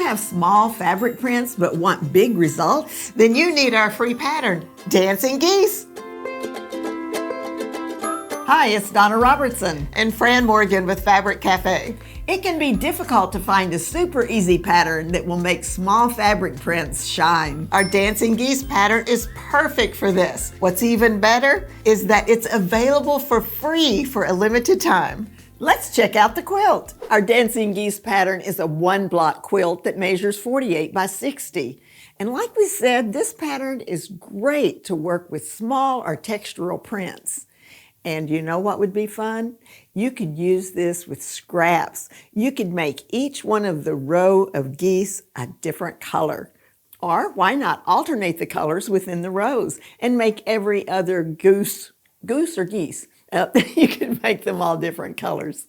have small fabric prints but want big results? Then you need our free pattern, Dancing Geese. Hi, it's Donna Robertson. And Fran Morgan with Fabric Cafe. It can be difficult to find a super easy pattern that will make small fabric prints shine. Our Dancing Geese pattern is perfect for this. What's even better is that it's available for free for a limited time. Let's check out the quilt. Our Dancing Geese pattern is a one block quilt that measures 48 by 60. And like we said, this pattern is great to work with small or textural prints. And you know what would be fun? You could use this with scraps. You could make each one of the row of geese a different color. Or why not alternate the colors within the rows and make every other goose or geese? You can make them all different colors.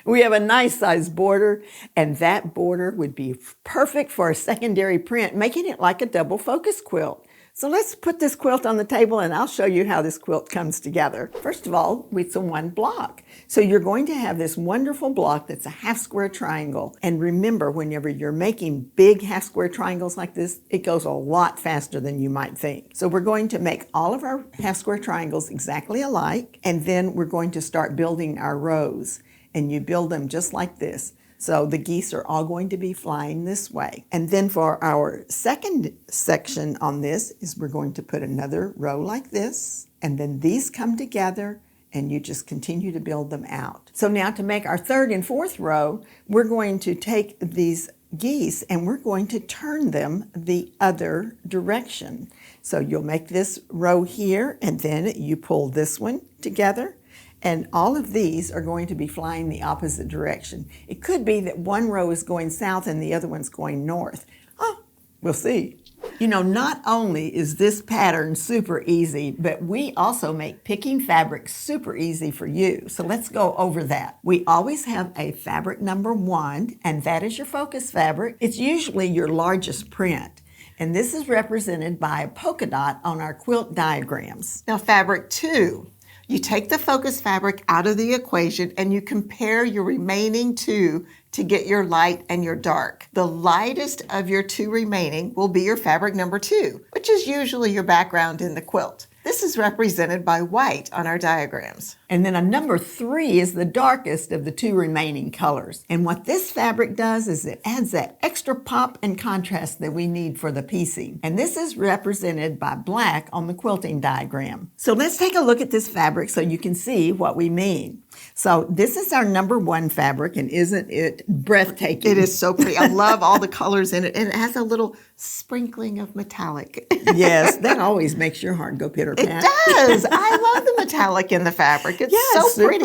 We have a nice size border, and that border would be perfect for a secondary print, making it like a double focus quilt. So let's put this quilt on the table and I'll show you how this quilt comes together. First of all, it's a one block. So you're going to have this wonderful block that's a half square triangle. And remember, whenever you're making big half square triangles like this, it goes a lot faster than you might think. So we're going to make all of our half square triangles exactly alike, and then we're going to start building our rows. And you build them just like this. So the geese are all going to be flying this way. And then for our second section on this is we're going to put another row like this. And then these come together and you just continue to build them out. So now to make our third and fourth row, we're going to take these geese and we're going to turn them the other direction. So you'll make this row here and then you pull this one together. And all of these are going to be flying the opposite direction. It could be that one row is going south and the other one's going north. Oh, we'll see. You know, not only is this pattern super easy, but we also make picking fabric super easy for you. So let's go over that. We always have a fabric number 1, and that is your focus fabric. It's usually your largest print. And this is represented by a polka dot on our quilt diagrams. Now fabric 2. You take the focus fabric out of the equation and you compare your remaining 2 to get your light and your dark. The lightest of your 2 remaining will be your fabric number 2, which is usually your background in the quilt. This is represented by white on our diagrams. And then a number 3 is the darkest of the 2 remaining colors. And what this fabric does is it adds that extra pop and contrast that we need for the piecing. And this is represented by black on the quilting diagram. So let's take a look at this fabric so you can see what we mean. So this is our number 1 fabric, and isn't it breathtaking? It is so pretty. I love all the colors in it, and it has a little sprinkling of metallic. Yes, that always makes your heart go pitter-pat. It does. I love the metallic in the fabric. It's so pretty.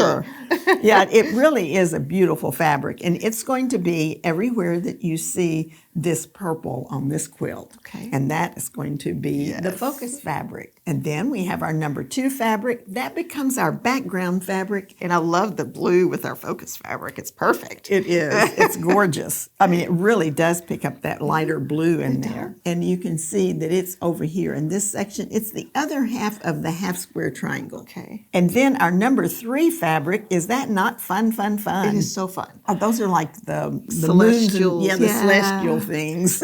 Yeah, it really is a beautiful fabric, and it's going to be everywhere that you see this purple on this quilt. Okay. And that is going to be the focus fabric. And then we have our number 2 fabric. That becomes our background fabric. And I love the blue with our focus fabric. It's perfect. It is. It's gorgeous. I mean, it really does pick up that lighter blue in there. And you can see that it's over here in this section. It's the other half of the half square triangle. Okay. And then our number 3 fabric, is that not fun, fun, fun? It is so fun. Oh, those are like the celestials. Moons, the celestial things.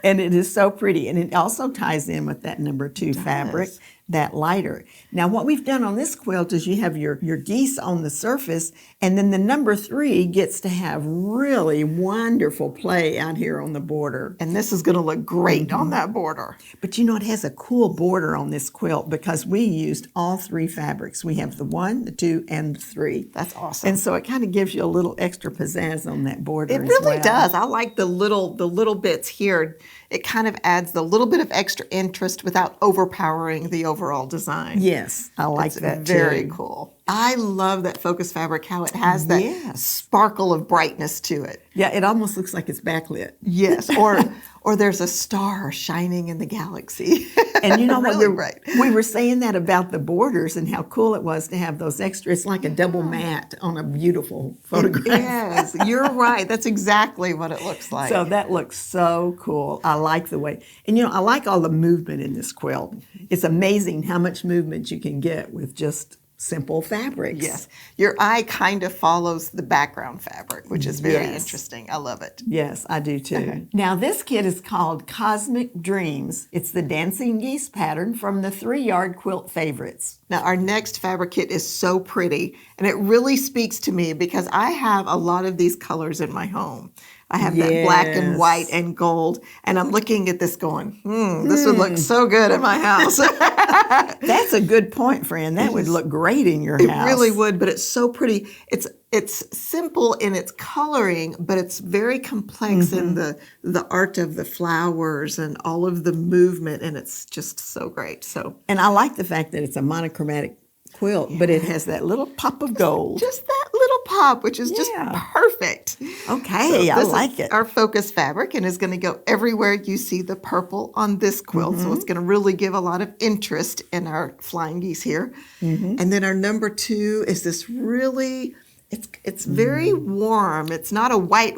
And it is so pretty. And it also ties in with that number 2 fabric, that lighter. Now what we've done on this quilt is you have your geese on the surface, and then the number 3 gets to have really wonderful play out here on the border. And this is going to look great on that border. But you know, it has a cool border on this quilt because we used all 3 fabrics. We have the 1, the 2, and the 3. That's awesome. And so it kind of gives you a little extra pizzazz on that border It as really well. does. I like the little bits here. It kind of adds the little bit of extra interest without overpowering the overall design. Yes, I like that too. Very cool. I love that focus fabric, how it has that sparkle of brightness to it. Yeah, it almost looks like it's backlit. Yes, or there's a star shining in the galaxy. And you know really what? We were saying that about the borders and how cool it was to have those extra. It's like a double matte on a beautiful photograph. Yes, you're right. That's exactly what it looks like. So that looks so cool. I like the way. And you know, I like all the movement in this quilt. It's amazing how much movement you can get with just simple fabrics. Yes. Your eye kind of follows the background fabric, which is very Yes. interesting. I love it. Yes, I do too. Now, this kit is called Cosmic Dreams. It's the dancing geese pattern from the 3-yard quilt favorites. Now, our next fabric kit is so pretty, and it really speaks to me because I have a lot of these colors in my home. I have that black and Yes. white and gold, and I'm looking at this going, this would look so good in my house. That's a good point, friend. That would look great in your house. It really would, but it's so pretty. It's simple in its coloring, but it's very complex in the art of the flowers and all of the movement, and it's just so great. So, And I like the fact that it's a monochromatic quilt, but it has that little pop of gold. just that little pop, which is just Yeah. perfect. Okay, I This like is it. our focus fabric and is going to go everywhere you see the purple on this quilt. So it's going to really give a lot of interest in our flying geese here. And then our number 2 is this really, it's very warm. It's not a white,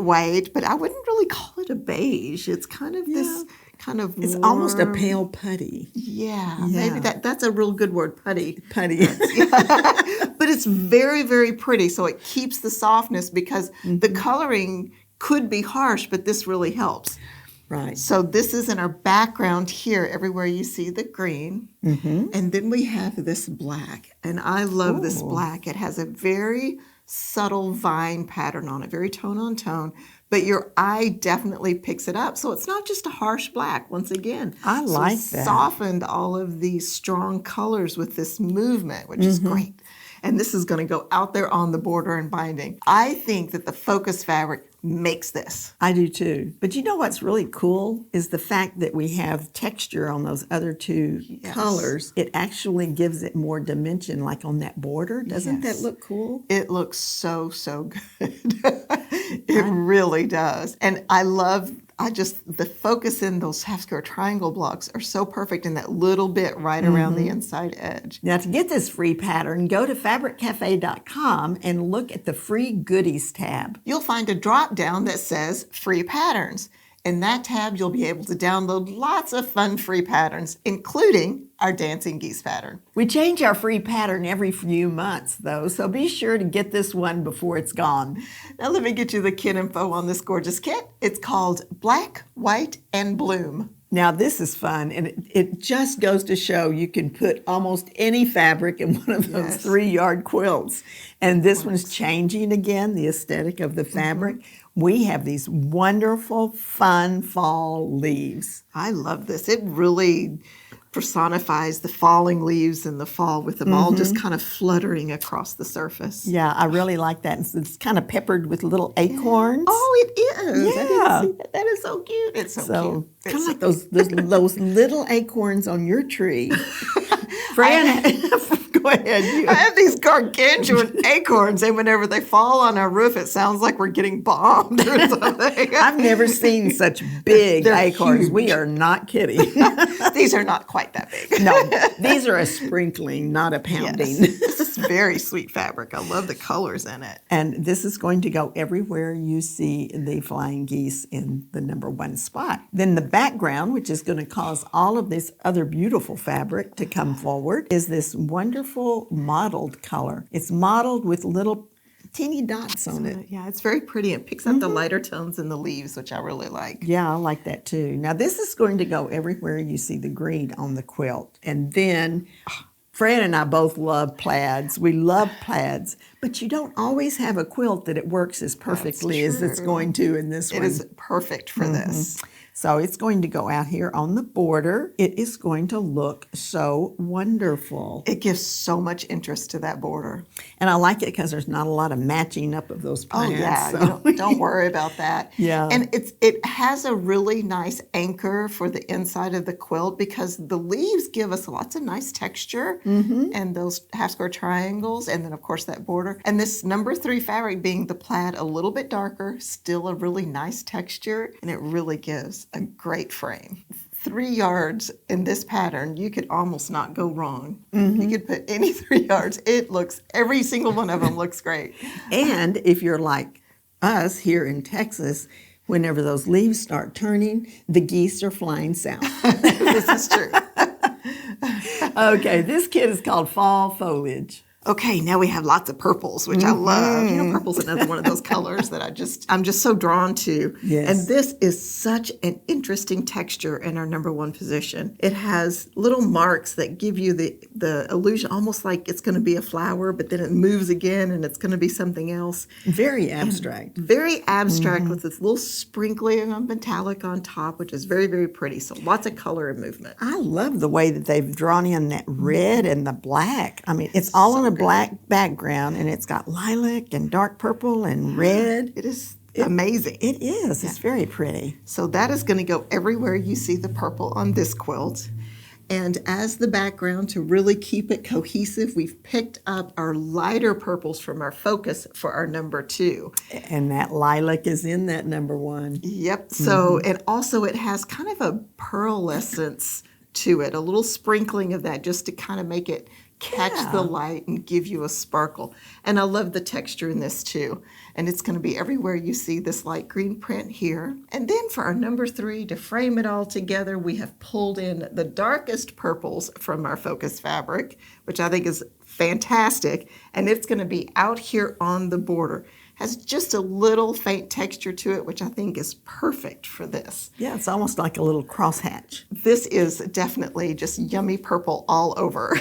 but I wouldn't really call it a beige. It's kind of this kind of It's almost a warm- pale putty. Yeah, maybe that's a real good word, putty. Putty. But it's very, very pretty. So it keeps the softness because the coloring could be harsh, but this really helps. Right. So this is in our background here, everywhere you see the green. And then we have this black. And I love this black. It has a very subtle vine pattern on it, very tone on tone. But your eye definitely picks it up. So it's not just a harsh black, once again. I So like we that. softened all of these strong colors with this movement, which is great. And this is going to go out there on the border and binding. I think that the focus fabric makes this. I do too. But you know what's really cool is the fact that we have texture on those other 2 colors. It actually gives it more dimension, like on that border. Doesn't that look cool? It looks so, so good. It really does. And the focus in those half square triangle blocks are so perfect in that little bit right around the inside edge. Now, to get this free pattern, go to fabriccafe.com and look at the free goodies tab. You'll find a drop down that says free patterns. In that tab, you'll be able to download lots of fun free patterns, including our dancing geese pattern. We change our free pattern every few months, though, so be sure to get this one before it's gone. Now let me get you the kit info on this gorgeous kit. It's called Black, White, and Bloom. Now, this is fun, and it just goes to show you can put almost any fabric in one of those 3-yard quilts. And this one's changing again, the aesthetic of the fabric. We have these wonderful, fun fall leaves. I love this. It really personifies the falling leaves in the fall with them all just kind of fluttering across the surface. Yeah, I really like that. It's kind of peppered with little acorns. Oh, it is. Yeah. I didn't see that. That is so cute. It's so cute. It's kind of like those little acorns on your tree. Fran, go ahead. I have these gargantuan acorns, and whenever they fall on our roof, it sounds like we're getting bombed or something. I've never seen such big They're acorns. huge. We are not kidding. These are not quite that big. No, these are a sprinkling, not a pounding. Yes. This is very sweet fabric. I love the colors in it. And this is going to go everywhere you see the flying geese in the number 1 spot. Then the background, which is going to cause all of this other beautiful fabric to come forward, is this wonderful mottled color. It's mottled with little teeny dots on it. Yeah, it's very pretty. It picks up the lighter tones in the leaves, which I really like. Yeah, I like that too. Now, this is going to go everywhere you see the green on the quilt. And then Fran and I both love plaids. We love plaids, but you don't always have a quilt that it works as perfectly as it's true. going to in this one. It is perfect for this. So it's going to go out here on the border. It is going to look so wonderful. It gives so much interest to that border. And I like it because there's not a lot of matching up of those plaids. Oh, yeah. So. You don't worry about that. Yeah. And it has a really nice anchor for the inside of the quilt because the leaves give us lots of nice texture and those half square triangles and then, of course, that border. And this number 3 fabric being the plaid a little bit darker, still a really nice texture, and it really gives a great frame. 3 yards in this pattern, you could almost not go wrong. You could put any 3 yards. Every single one of them looks great. And if you're like us here in Texas, whenever those leaves start turning, the geese are flying south. This is true. Okay, this kit is called Fall Foliage. Okay, now we have lots of purples, which I love. You know, purple's another one of those colors that I'm just so drawn to. Yes. And this is such an interesting texture in our number one position. It has little marks that give you the illusion, almost like it's going to be a flower, but then it moves again and it's going to be something else. Very abstract. Very abstract with this little sprinkling of metallic on top, which is very, very pretty. So lots of color and movement. I love the way that they've drawn in that red and the black. I mean, it's all on a black background, and it's got lilac and dark purple and red. It is amazing. It is. It's very pretty. So that is going to go everywhere you see the purple on this quilt. And as the background, to really keep it cohesive, we've picked up our lighter purples from our focus for our number 2. And that lilac is in that number 1. Yep. So, and also it has kind of a pearlescence to it, a little sprinkling of that just to kind of make it catch the light and give you a sparkle. And I love the texture in this too. And it's going to be everywhere you see this light green print here. And then for our number 3, to frame it all together, we have pulled in the darkest purples from our focus fabric, which I think is fantastic. And it's going to be out here on the border. Has just a little faint texture to it, which I think is perfect for this. Yeah, it's almost like a little crosshatch. This is definitely just yummy purple all over.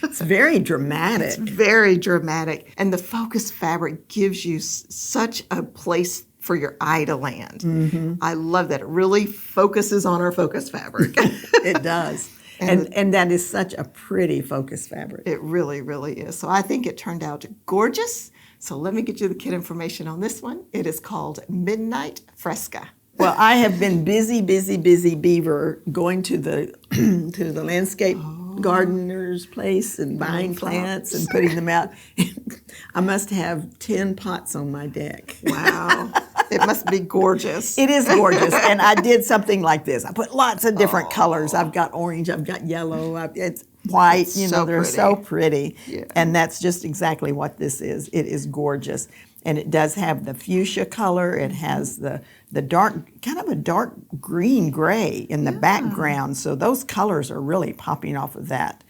It's very dramatic. It's very dramatic. And the focus fabric gives you such a place for your eye to land. I love that. It really focuses on our focus fabric. It does. And that is such a pretty focus fabric. It really, really is. So I think it turned out gorgeous. So let me get you the kit information on this one. It is called Midnight Fresca. Well, I have been busy beaver going to the to the landscape gardener's place and buying plants and putting them out. I must have 10 pots on my deck. Wow. It must be gorgeous. It is gorgeous. And I did something like this. I put lots of different colors. I've got orange, I've got yellow, it's white. It's They're so pretty. Yeah. And that's just exactly what this is. It is gorgeous. And it does have the fuchsia color. It has the dark, kind of a dark green gray in the background. So those colors are really popping off of that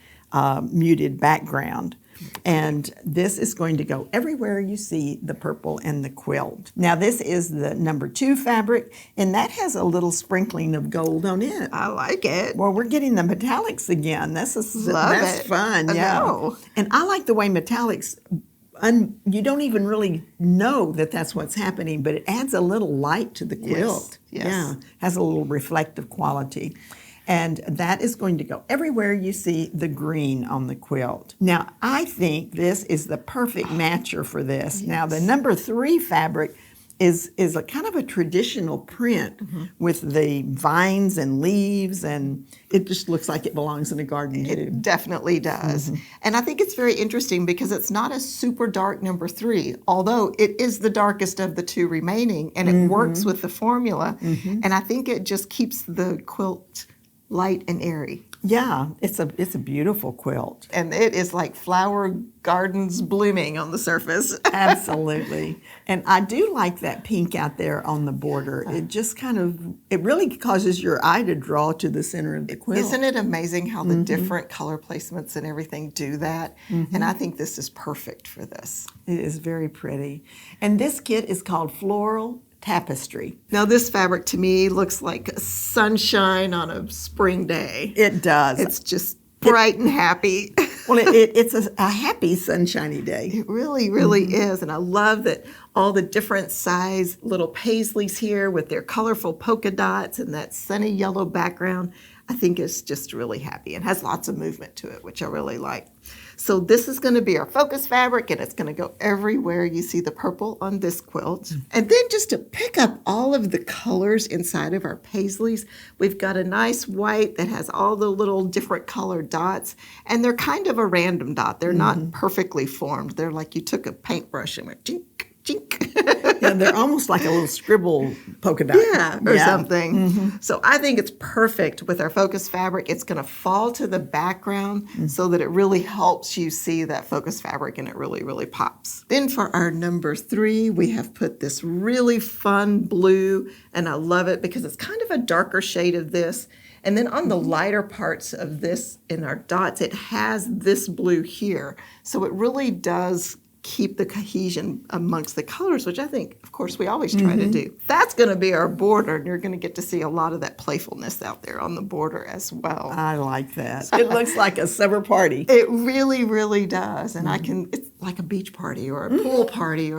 muted background. And this is going to go everywhere you see the purple and the quilt. Now this is the number 2 fabric, and that has a little sprinkling of gold on it. I like it. Well, we're getting the metallics again. That's it. fun. I Yeah. know. And I like the way metallics. You don't even really know that that's what's happening, but it adds a little light to the quilt. Yes. Yeah, has a little reflective quality. And that is going to go everywhere you see the green on the quilt. Now, I think this is the perfect matcher for this. Yes. Now, the number 3 fabric is a kind of a traditional print with the vines and leaves, and it just looks like it belongs in a garden too. It definitely does. And I think it's very interesting because it's not a super dark number 3, although it is the darkest of the 2 remaining, and it works with the formula. And I think it just keeps the quilt light and airy. Yeah, it's a beautiful quilt. And it is like flower gardens blooming on the surface. Absolutely. And I do like that pink out there on the border. It just it really causes your eye to draw to the center of the quilt. Isn't it amazing how the different color placements and everything do that? And I think this is perfect for this. It is very pretty. And this kit is called Floral Tapestry. Now this fabric to me looks like sunshine on a spring day. It does. It's just bright and happy. Well, it's a happy sunshiny day. It really, really is. And I love that all the different size little paisleys here with their colorful polka dots and that sunny yellow background. I think it's just really happy and has lots of movement to it, which I really like. So this is going to be our focus fabric, and it's going to go everywhere you see the purple on this quilt. And then just to pick up all of the colors inside of our paisleys, we've got a nice white that has all the little different colored dots, and they're kind of a random dot. They're not perfectly formed. They're like you took a paintbrush and went chink, chink. Yeah, they're almost like a little scribble polka dot. Yeah, or something. So I think it's perfect with our focus fabric. It's going to fall to the background so that it really helps you see that focus fabric, and it really, really pops. Then for our number 3, we have put this really fun blue, and I love it because it's kind of a darker shade of this. And then on the lighter parts of this in our dots, it has this blue here. So it really does keep the cohesion amongst the colors, which I think, of course, we always try to do. That's going to be our border, and you're going to get to see a lot of that playfulness out there on the border as well. I like that. It looks like a summer party. It really, really does. And it's like a beach party or a pool party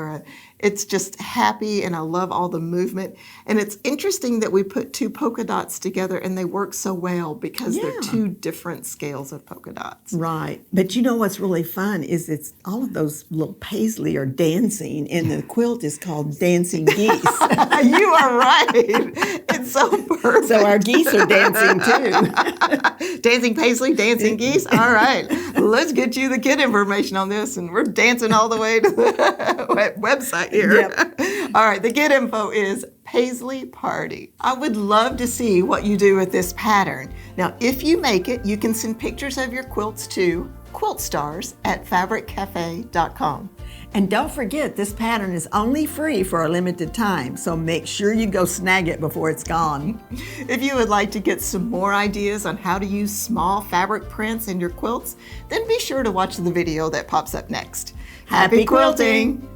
it's just happy, and I love all the movement. And it's interesting that we put two polka dots together and they work so well because they're two different scales of polka dots. Right. But you know what's really fun is it's all of those little Paisley are dancing, and the quilt is called Dancing Geese. You are right. It's so perfect. So our geese are dancing too. Dancing Paisley, dancing geese. All right. Let's get you the kid information on this, and we're dancing all the way to the website here. Yep. All right. The kid info is Paisley Party. I would love to see what you do with this pattern. Now, if you make it, you can send pictures of your quilts to quiltstars@fabriccafe.com. And don't forget, this pattern is only free for a limited time, so make sure you go snag it before it's gone. If you would like to get some more ideas on how to use small fabric prints in your quilts, then be sure to watch the video that pops up next. Happy quilting!